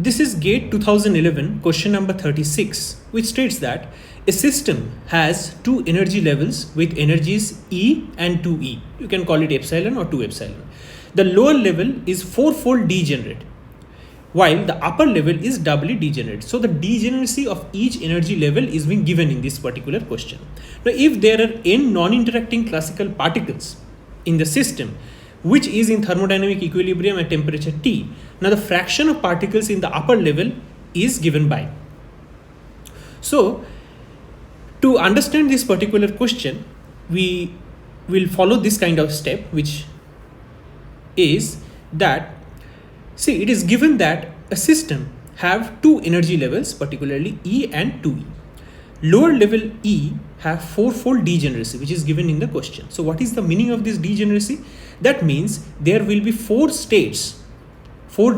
this is GATE 2011 question number 36, which states that a system has two energy levels with energies E and 2E. You can call it epsilon or 2 epsilon. The lower level is fourfold degenerate, while the upper level is doubly degenerate. So the degeneracy of each energy level is being given in this particular question. Now, if there are n non-interacting classical particles in the system, which is in thermodynamic equilibrium at temperature T, now the fraction of particles in the upper level is given by. So, to understand this particular question, we will follow this kind of step, which is that, see, it is given that a system have two energy levels, particularly E and 2E. Lower level E have fourfold degeneracy, which is given in the question. So what is the meaning of this degeneracy? That means there will be four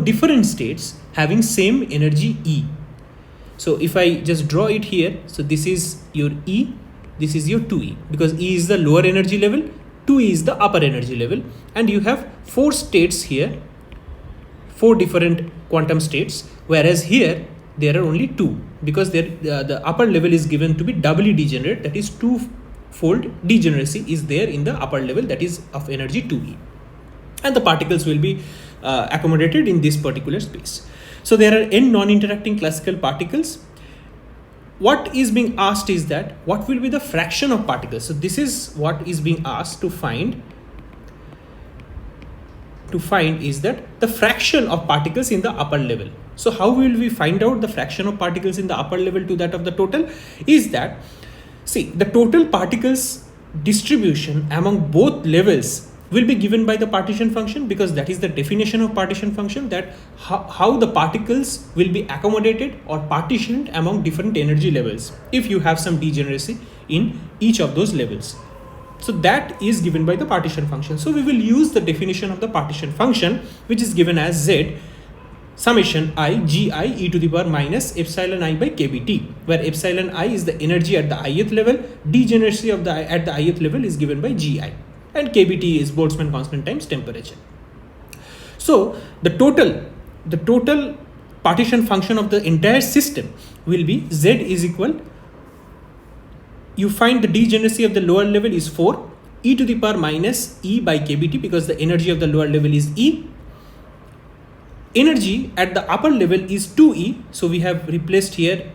different states having same energy E. So if I just draw it here, so this is your E, this is your 2E, because E is the lower energy level, 2E is the upper energy level, and you have four states here, four different quantum states, whereas here there are only two, because the upper level is given to be doubly degenerate, that is twofold degeneracy is there in the upper level, that is of energy 2E, and the particles will be accommodated in this particular space. So there are n non-interacting classical particles. What is being asked is that what will be the fraction of particles. So this is what is being asked to find is that the fraction of particles in the upper level. So how will we find out the fraction of particles in the upper level to that of the total? Is that, see, the total particles distribution among both levels will be given by the partition function, because that is the definition of partition function, that how the particles will be accommodated or partitioned among different energy levels if you have some degeneracy in each of those levels. So that is given by the partition function. So we will use the definition of the partition function, which is given as Z summation I gi e to the power minus epsilon I by kBt, where epsilon I is the energy at the ith level, degeneracy of at the ith level is given by gi, and kBt is Boltzmann constant times temperature. So the total partition function of the entire system will be Z is equal, you find the degeneracy of the lower level is 4 e to the power minus E by kBt, because the energy of the lower level is E. Energy at the upper level is 2E, so we have replaced here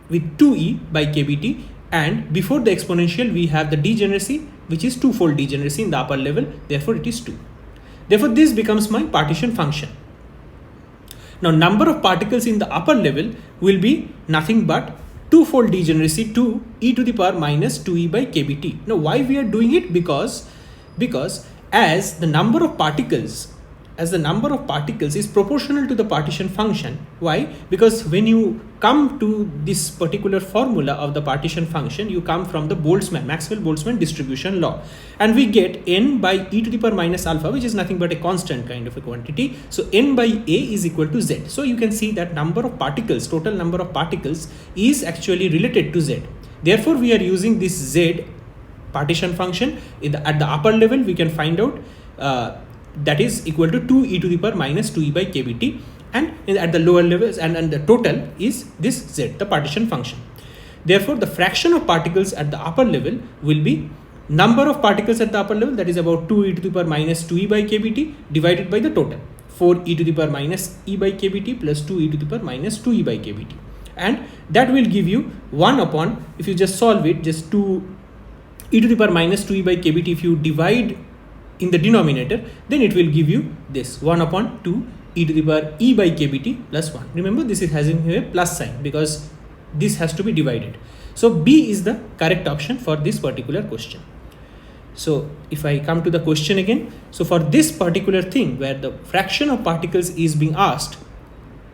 with 2E by kBt, and before the exponential we have the degeneracy, which is twofold degeneracy in the upper level, therefore it is 2. Therefore this becomes my partition function. Now number of particles in the upper level will be nothing but twofold degeneracy 2 e to the power minus 2E by kBt. Now why we are doing it? Because as the number of particles is proportional to the partition function. Why? Because when you come to this particular formula of the partition function, you come from the Maxwell-Boltzmann distribution law, and we get n by e to the power minus alpha, which is nothing but a constant kind of a quantity. So n by a is equal to z. So you can see that total number of particles is actually related to z. Therefore we are using this z partition function at the upper level. We can find out that is equal to 2 e to the power minus 2E by kBt, and at the lower levels and the total is this z, the partition function. Therefore the fraction of particles at the upper level will be number of particles at the upper level, that is about 2 e to the power minus 2E by kBt divided by the total 4 e to the power minus E by kBt plus 2 e to the power minus 2E by kBt, and that will give you 1 upon, if you just solve it, just 2 e to the power minus 2E by kBt, if you divide in the denominator, then it will give you this 1 upon 2 e to the power E by kBt plus 1. Remember, this is having a plus sign because this has to be divided. So B is the correct option for this particular question. So if I come to the question again, so for this particular thing where the fraction of particles is being asked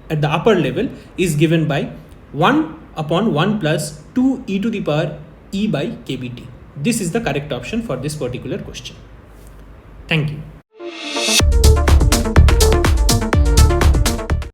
at the upper level is given by 1 upon 1 plus 2 e to the power E by kBt. This is the correct option for this particular question. Thank you.